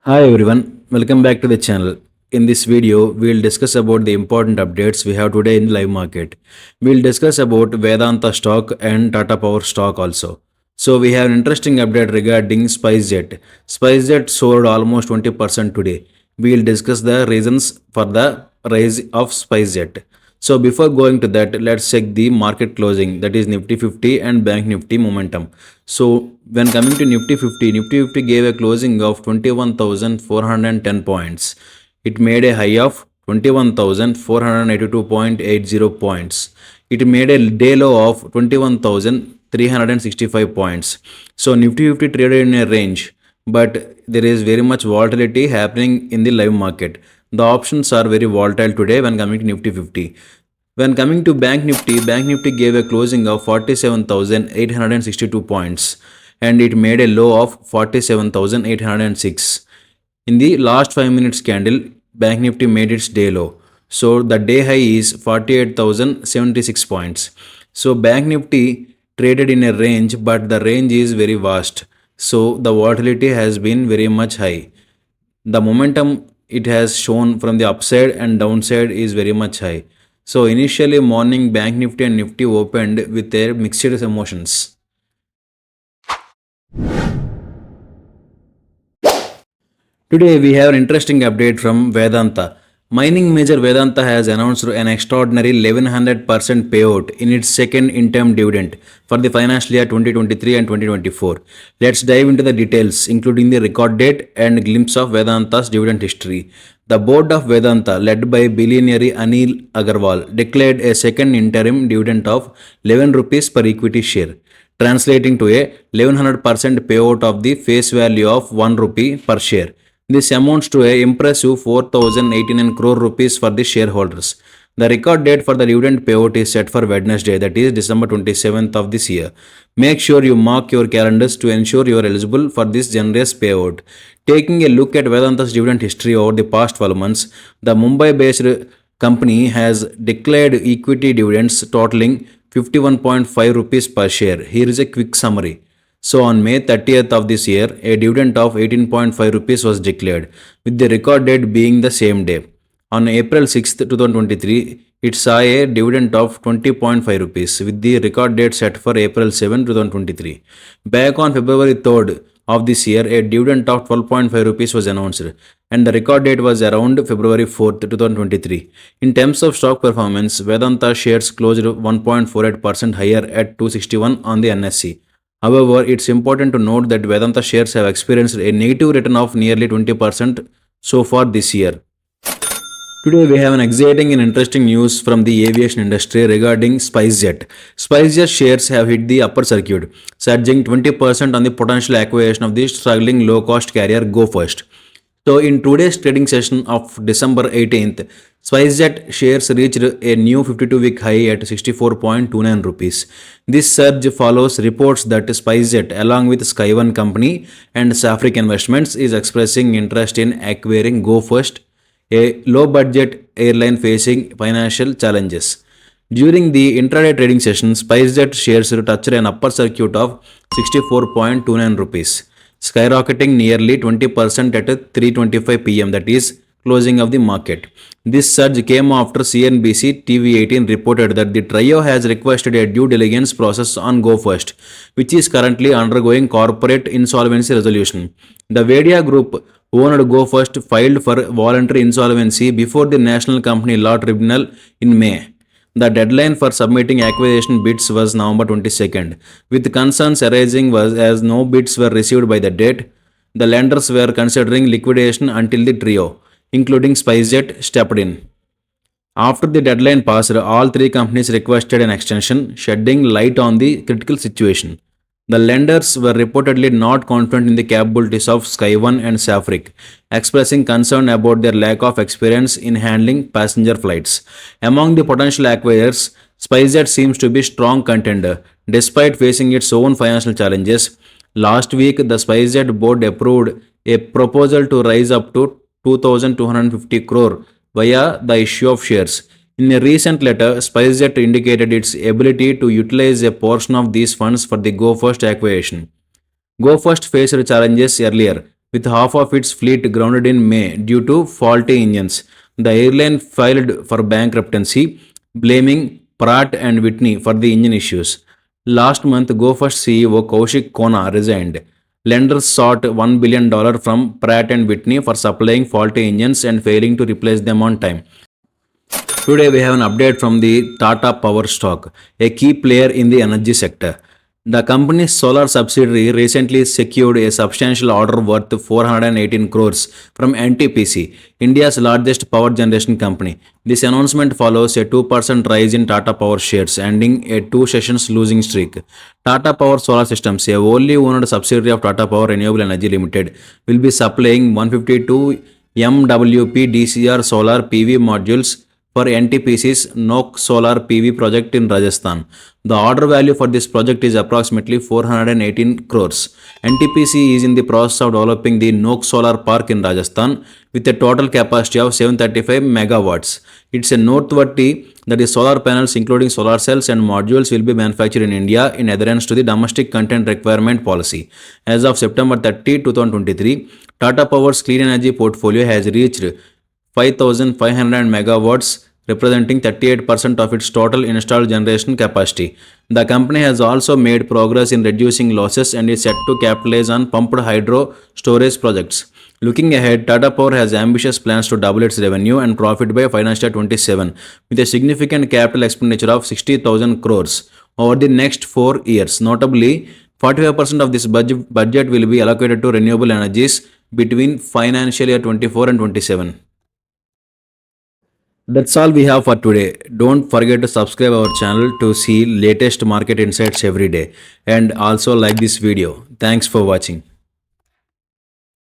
Hi everyone, welcome back to the channel. In this video, we'll discuss about the important updates we have today in the live market. We'll discuss about Vedanta stock and Tata Power stock also. So we have an interesting update regarding SpiceJet. SpiceJet soared almost 20% today. We'll discuss the reasons for the rise of SpiceJet. So before going to that, let's check the market closing, that is Nifty 50 and Bank Nifty momentum. So when coming to Nifty 50, Nifty 50 gave a closing of 21,410 points. It made a high of 21,482.80 points. It made a day low of 21,365 points. So Nifty 50 traded in a range, but there is very much volatility happening in the live market. The options are very volatile today when coming to Nifty 50. When coming to Bank Nifty gave a closing of 47,862 points and it made a low of 47,806. In the last 5 minutes candle, Bank Nifty made its day low. So the day high is 48,076 points. So Bank Nifty traded in a range, but the range is very vast. So the volatility has been very much high. The momentum it has shown from the upside and downside is very much high. So initially morning Bank Nifty and Nifty opened with their mixed emotions. Today we have an interesting update from Vedanta. Mining major Vedanta has announced an extraordinary 1100% payout in its second interim dividend for the financial year 2023 and 2024. Let's dive into the details, including the record date and glimpse of Vedanta's dividend history. The board of Vedanta, led by billionaire Anil Agarwal, declared a second interim dividend of 11 rupees per equity share, translating to a 1100% payout of the face value of 1 rupee per share. This amounts to a impressive 4,089 crore rupees for the shareholders. The record date for the dividend payout is set for Wednesday, that is December 27th of this year. Make sure you mark your calendars to ensure you are eligible for this generous payout. Taking a look at Vedanta's dividend history over the past 12 months, the Mumbai-based company has declared equity dividends totaling 51.5 rupees per share. Here is a quick summary. So on May 30th of this year, a dividend of 18.5 rupees was declared, with the record date being the same day. On April 6th, 2023, it saw a dividend of 20.5 rupees, with the record date set for April 7, 2023. Back on February 3rd of this year, a dividend of 12.5 rupees was announced, and the record date was around February 4th, 2023. In terms of stock performance, Vedanta shares closed 1.48% higher at 261 on the NSE. However, it's important to note that Vedanta shares have experienced a negative return of nearly 20% so far this year. Today we have an exciting and interesting news from the aviation industry regarding SpiceJet. SpiceJet shares have hit the upper circuit, surging 20% on the potential acquisition of the struggling low-cost carrier Go First. So in today's trading session of December 18th, SpiceJet shares reached a new 52-week high at 64.29 rupees. This surge follows reports that SpiceJet, along with Sky1 Company and Safric Investments, is expressing interest in acquiring Go First, a low-budget airline facing financial challenges. During the intraday trading session, SpiceJet shares touched an upper circuit of 64.29 rupees, skyrocketing nearly 20% at 3:25 pm, that is closing of the market. This surge came after CNBC TV18 reported that the trio has requested a due diligence process on Go First, which is currently undergoing corporate insolvency resolution. The Vedanta Group owned Go First filed for voluntary insolvency before the National Company Law Tribunal in May. The deadline for submitting acquisition bids was November 22nd, with concerns arising was as no bids were received by the date. The lenders were considering liquidation until the trio, including SpiceJet, stepped in. After the deadline passed, all three companies requested an extension, shedding light on the critical situation. The lenders were reportedly not confident in the capabilities of Sky1 and Safric, expressing concern about their lack of experience in handling passenger flights. Among the potential acquirers, SpiceJet seems to be a strong contender, despite facing its own financial challenges. Last week, the SpiceJet board approved a proposal to raise up to 2,250 crore via the issue of shares. In a recent letter, SpiceJet indicated its ability to utilize a portion of these funds for the Go First acquisition. Go First faced challenges earlier, with half of its fleet grounded in May due to faulty engines. The airline filed for bankruptcy, blaming Pratt and Whitney for the engine issues. Last month, GoFirst CEO Kaushik Kona resigned. Lenders sought $1 billion from Pratt and Whitney for supplying faulty engines and failing to replace them on time. Today we have an update from the Tata Power stock, a key player in the energy sector. The company's solar subsidiary recently secured a substantial order worth 418 crores from NTPC, India's largest power generation company. This announcement follows a 2% rise in Tata Power shares, ending a two sessions losing streak. Tata Power Solar Systems, a wholly owned subsidiary of Tata Power Renewable Energy Limited, will be supplying 152 MWP DCR solar PV modules for NTPC's Nok Solar PV project in Rajasthan. The order value for this project is approximately 418 crores. NTPC is in the process of developing the Nok Solar Park in Rajasthan with a total capacity of 735 megawatts. It's a noteworthy that the solar panels, including solar cells and modules, will be manufactured in India in adherence to the domestic content requirement policy. As of September 30, 2023, Tata Power's clean energy portfolio has reached 5,500 megawatts, representing 38% of its total installed generation capacity. The company has also made progress in reducing losses and is set to capitalize on pumped hydro storage projects. Looking ahead, Tata Power has ambitious plans to double its revenue and profit by financial year 27, with a significant capital expenditure of 60,000 crores over the next 4 years. Notably, 45% of this budget will be allocated to renewable energies between financial year 24 and 27. That's all we have for today. Don't forget to subscribe our channel to see latest market insights every day and also like this video. Thanks for watching.